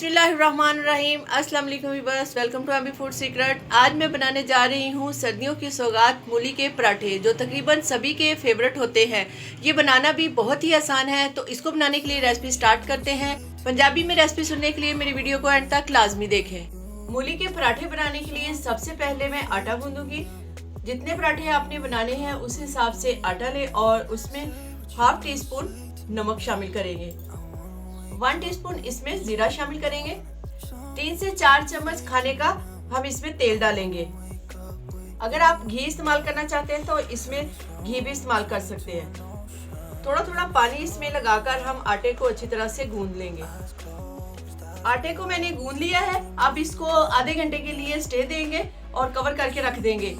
बिस्मिल्लाहिर्रहमानिर्रहीम। अस्सलाम वालेकुम व्यूअर्स, वेलकम टू अम्मी फूड सीक्रेट। आज मैं बनाने जा रही हूँ सर्दियों की सौगात मूली के पराठे, जो तकरीबन सभी के फेवरेट होते हैं। ये बनाना भी बहुत ही आसान है, तो इसको बनाने के लिए रेसिपी स्टार्ट करते हैं। पंजाबी में रेसिपी सुनने के लिए मेरी वीडियो को एंड तक लाजमी देखें। मूली के पराठे बनाने के लिए सबसे पहले मैं आटा गूंदूंगी। जितने पराठे आपने बनाने हैं उस हिसाब से आटा लें और उसमें हाफ टी स्पून नमक शामिल करेंगे, 1 टीस्पून इसमें जीरा शामिल करेंगे, 3 से 4 चम्मच खाने का हम इसमें तेल डालेंगे। अगर आप घी इस्तेमाल करना चाहते हैं तो इसमें घी भी इस्तेमाल कर सकते हैं। थोड़ा थोड़ा पानी इसमें लगाकर हम आटे को अच्छी तरह से गूंद लेंगे। आटे को मैंने गूंद लिया है। अब इसको आधे घंटे के लिए स्टे देंगे और कवर करके रख देंगे।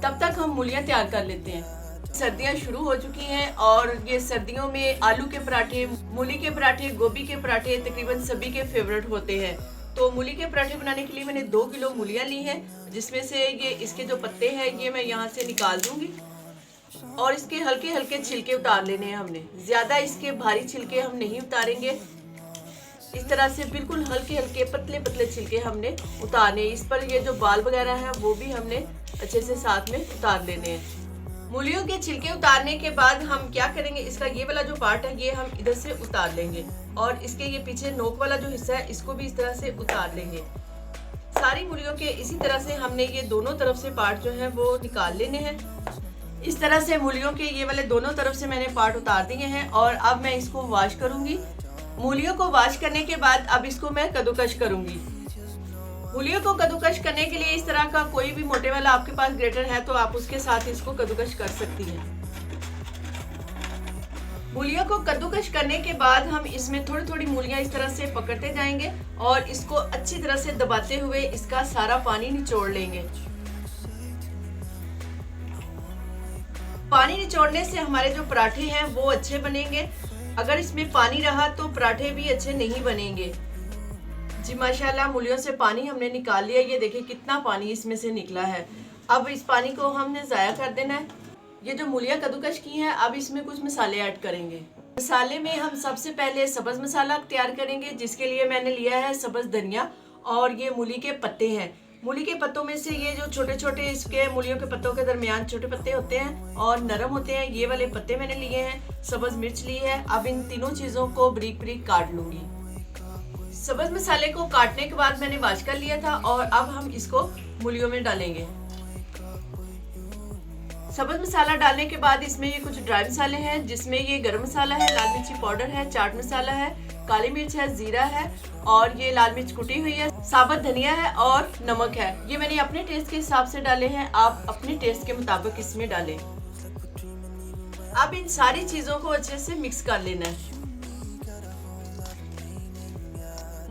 तब तक हम मूलियां तैयार कर लेते हैं। सर्दियां शुरू हो चुकी हैं और ये सर्दियों में आलू के पराठे, मूली के पराठे, गोभी के पराठे तकरीबन सभी के फेवरेट होते हैं। तो मूली के पराठे बनाने के लिए मैंने 2 किलो मूलियां ली हैं, जिसमें से ये इसके जो पत्ते हैं ये मैं यहाँ से निकाल दूंगी और इसके हल्के हल्के छिलके उतार लेने हैं हमने। ज्यादा इसके भारी छिलके हम नहीं उतारेंगे। इस तरह से बिल्कुल हल्के हल्के पतले पतले छिलके हमने उतारने। इस पर ये जो बाल वगैरह है वो भी हमने अच्छे से साथ में उतार लेने हैं। मूलियों के छिलके उतारने के बाद हम क्या करेंगे, इसका ये वाला जो पार्ट है ये हम इधर से उतार लेंगे और इसके ये पीछे नोक वाला जो हिस्सा है इसको भी इस तरह से उतार लेंगे। सारी मूलियों के इसी तरह से हमने ये दोनों तरफ से पार्ट जो है वो निकाल लेने हैं। इस तरह से मूलियों के ये वाले दोनों तरफ से मैंने पार्ट उतार दिए हैं और अब मैं इसको वॉश करूंगी। मूलियों को वॉश करने के बाद अब इसको मैं कद्दूकश करूंगी। मूलियों को कद्दूकश करने के लिए इस तरह का कोई भी मोटे वाला आपके पास ग्रेटर है तो आप उसके साथ इसको कद्दूकश कर सकती हैं। मूलियों को कद्दूकश करने के बाद हम इसमें थोड़ी थोड़ी मूलियां इस तरह से पकड़ते जाएंगे और इसको अच्छी तरह से दबाते हुए इसका सारा पानी निचोड़ लेंगे। पानी निचोड़ने से हमारे जो पराठे हैं वो अच्छे बनेंगे। अगर इसमें पानी रहा तो पराठे भी अच्छे नहीं बनेंगे। जी माशाल्लाह, मूलियों से पानी हमने निकाल लिया। ये देखिए कितना पानी इसमें से निकला है। अब इस पानी को हमने ज़ाया कर देना है। ये जो मूलियां कद्दूकश की हैं अब इसमें कुछ मसाले ऐड करेंगे। मसाले में हम सबसे पहले सब्ज़ मसाला तैयार करेंगे, जिसके लिए मैंने लिया है सब्ज़ धनिया और ये मूली के पत्ते हैं। मूली के पत्तों में से ये जो छोटे छोटे इसके मूलियों के पत्तों के दरमियान छोटे पत्ते होते हैं और नरम होते हैं, ये वाले पत्ते मैंने लिए हैं। सब्ज़ मिर्च ली है। अब इन तीनों चीज़ों को बारीक बारीक काट लूँगी। सब्ज़ मसाले को काटने के बाद मैंने वॉश कर लिया था और अब हम इसको मूलियों में डालेंगे। सब्ज़ मसाला डालने के बाद इसमें ये कुछ ड्राई मसाले हैं, जिसमें ये गरम मसाला है, लाल मिर्ची पाउडर है, चाट मसाला है, काली मिर्च है, जीरा है और ये लाल मिर्च कुटी हुई है, साबुत धनिया है और नमक है। ये मैंने अपने टेस्ट के हिसाब से डाले हैं, आप अपने टेस्ट के मुताबिक इसमें डालें। अब इन सारी चीज़ों को अच्छे से मिक्स कर लेना है।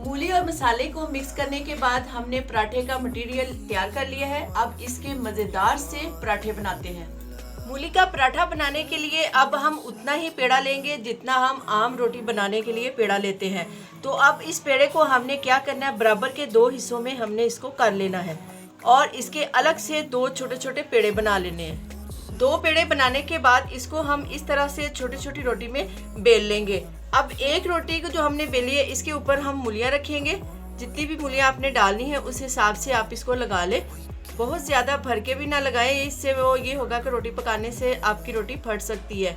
मूली और मसाले को मिक्स करने के बाद हमने पराठे का मटेरियल तैयार कर लिया है। अब इसके मज़ेदार से पराठे बनाते हैं। मूली का पराठा बनाने के लिए अब हम उतना ही पेड़ा लेंगे जितना हम आम रोटी बनाने के लिए पेड़ा लेते हैं। तो अब इस पेड़े को हमने क्या करना है, बराबर के 2 हिस्सों में हमने इसको कर लेना है और इसके अलग से 2 छोटे छोटे पेड़े बना लेने हैं। 2 पेड़े बनाने के बाद इसको हम इस तरह से छोटी छोटी रोटी में बेल लेंगे। अब एक रोटी को जो हमने बेली है इसके ऊपर हम मूलियां रखेंगे। जितनी भी मूलियां आपने डालनी है उस हिसाब से आप इसको लगा लें। बहुत ज़्यादा भर के भी ना लगाएं, इससे वो ये होगा कि रोटी पकाने से आपकी रोटी फट सकती है।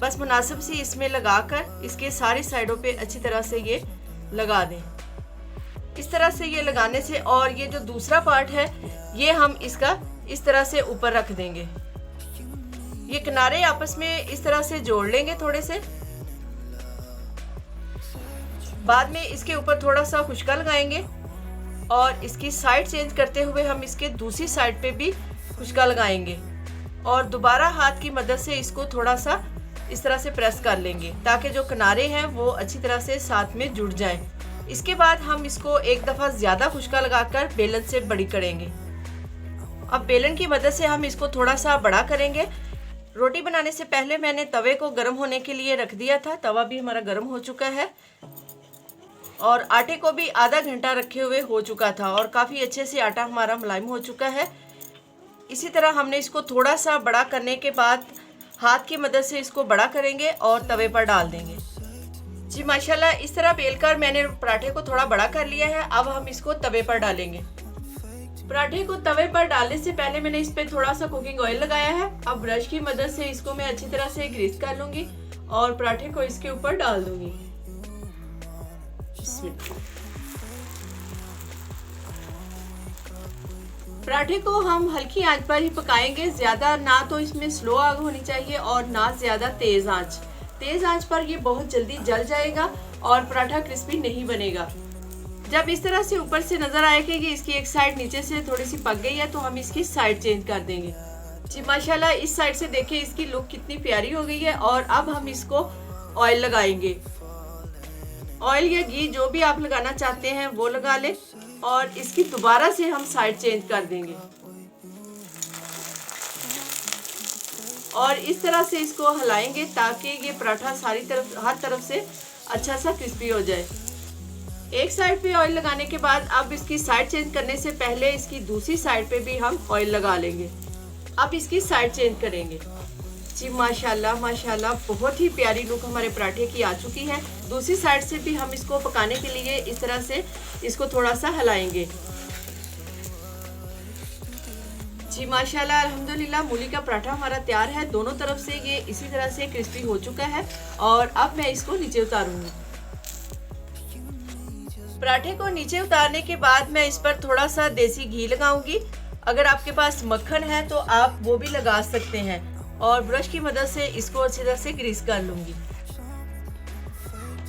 बस मुनासिब सी इसमें लगाकर इसके सारी साइडों पे अच्छी तरह से ये लगा दें। इस तरह से ये लगाने से और ये जो दूसरा पार्ट है ये हम इसका इस तरह से ऊपर रख देंगे। ये किनारे आपस में इस तरह से जोड़ लेंगे थोड़े से। बाद में इसके ऊपर थोड़ा सा खुशका लगाएंगे और इसकी साइड चेंज करते हुए हम इसके दूसरी साइड पे भी खुशका लगाएंगे और दोबारा हाथ की मदद से इसको थोड़ा सा इस तरह से प्रेस कर लेंगे ताकि जो किनारे हैं वो अच्छी तरह से साथ में जुड़ जाएं। इसके बाद हम इसको एक दफ़ा ज़्यादा खुशका लगाकर बेलन से बड़ी करेंगे। अब बेलन की मदद से हम इसको थोड़ा सा बड़ा करेंगे। रोटी बनाने से पहले मैंने तवे को गर्म होने के लिए रख दिया था। तवा भी हमारा गर्म हो चुका है और आटे को भी आधा घंटा रखे हुए हो चुका था और काफ़ी अच्छे से आटा हमारा मुलायम हो चुका है। इसी तरह हमने इसको थोड़ा सा बड़ा करने के बाद हाथ की मदद से इसको बड़ा करेंगे और तवे पर डाल देंगे। जी माशाल्लाह, इस तरह बेलकर मैंने पराठे को थोड़ा बड़ा कर लिया है। अब हम इसको तवे पर डालेंगे। पराठे को तवे पर डालने से पहले मैंने इस पे थोड़ा सा कुकिंग ऑयल लगाया है। अब ब्रश की मदद से इसको मैं अच्छी तरह से ग्रीस कर लूंगी और पराठे को इसके ऊपर डाल दूंगी। पराठे को हम हल्की आंच पर ही पकाएंगे, ज्यादा ना तो इसमें स्लो आग होनी चाहिए और ना ज्यादा तेज आंच। तेज आंच पर ये बहुत जल्दी जल जाएगा और पराठा क्रिस्पी नहीं बनेगा। जब इस तरह से ऊपर से नजर आए कि इसकी एक साइड नीचे से थोड़ी सी पक गई है तो हम इसकी साइड चेंज कर देंगे। जी माशाल्लाह, इस साइड से देखिए इसकी लुक कितनी प्यारी हो गई है। और अब हम इसको ऑयल लगाएंगे। ऑयल या घी जो भी आप लगाना चाहते हैं वो लगा ले और इसकी दोबारा से हम साइड चेंज कर देंगे और इस तरह से इसको हिलाएंगे ताकि ये पराठा सारी तरफ हर तरफ से अच्छा सा क्रिस्पी हो जाए। एक साइड पे ऑयल लगाने के बाद अब इसकी साइड चेंज करने से पहले इसकी दूसरी साइड पे भी हम ऑयल लगा लेंगे। अब इसकी साइड चेंज करेंगे। जी माशाल्लाह माशाल्लाह, बहुत ही प्यारी लुक हमारे पराठे की आ चुकी है। दूसरी साइड से भी हम इसको पकाने के लिए इस तरह से इसको थोड़ा सा हिलाएंगे। जी माशाल्लाह, अल्हम्दुलिल्लाह, मूली का पराठा हमारा तैयार है। दोनों तरफ से ये इसी तरह से क्रिस्पी हो चुका है और अब मैं इसको नीचे उतारूंगी। पराठे को नीचे उतारने के बाद मैं इस पर थोड़ा सा देसी घी लगाऊंगी। अगर आपके पास मक्खन है तो आप वो भी लगा सकते हैं और ब्रश की मदद से इसको अच्छी तरह से ग्रीस कर लूंगी।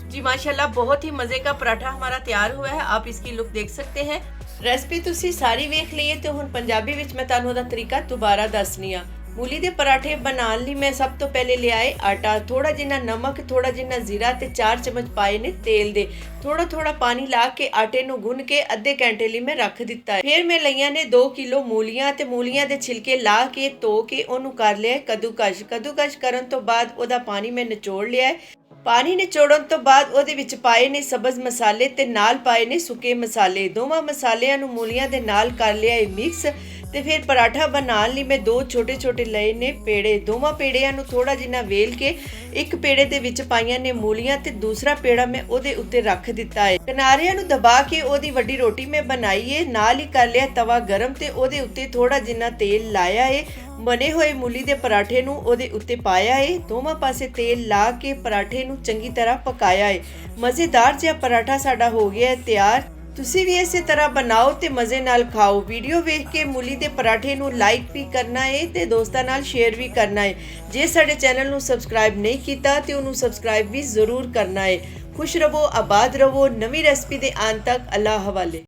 जी माशाल्लाह, बहुत ही मजे का पराठा हमारा तैयार हुआ है। आप इसकी लुक देख सकते हैं। रेसिपी तुसी सारी वेख ली है तो हुण पंजाबी विच मैं तुहानू दा तरीका दोबारा दसनी आ। मूली दे पराठे बनाने लई मैं सब तो पहले ले आए आटा, थोड़ा जिन्ना नमक, थोड़ा जिन्ना जीरा ते 4 चम्मच पाए ने तेल दे। थोड़ा थोड़ा पानी ला के आटे नू गुन के अद्धे घंटे लिए मैं रख दिता है। फिर मैं लईयां ने 2 किलो मूलियां ते मूलियां दे छिलके ला के धो के ओनू कर लिया कद्दूकश। कद्दूकश करन तो बाद ओदा पानी मैं निचोड़ लिया है। पानी निचोड़न तो बाद ओदे विच पाए ने सब्ज मसाले ते नाल पाए ने सुके मसाले। दोवां मसालियां नू मूलियां दे नाल कर लिया है मिक्स ते फिर पराठा बनाने लई मैं 2 छोटे छोटे लए ने पेड़े। दोवां पेड़ियां नू थोड़ा जिन्ना वेल के एक पेड़े दे विच पाईयां ने मूलियां ते दूसरा पेड़ा मैं ओदे उत्ते रख दिता है। किनारियां नू दबा के ओदी वड्डी रोटी मैं बनाई है। नाल ही कर लिया तवा गरम ते ओदे उत्ते थोड़ा जिन्ना तेल लाया है। बने हुए मूली दे पराठे नू ओदे उत्ते पाया है। दोवां पासे तेल ला के पराठे नू चंगी तरह पकाया है। मज़ेदार जिहा पराठा साडा हो गया है तैयार। तुसी भी इसे तरह बनाओ ते मजे नाल खाओ। वीडियो वेख के मूली दे पराठे नू लाइक भी करना है ते दोस्तां नाल शेयर भी करना है। जे साडे चैनल नू सबसक्राइब नहीं कीता ते उन्हें सबसक्राइब भी जरूर करना है। खुश रवो, आबाद रवो। नवी रेसिपी दे आन तक अल्लाह हवाले।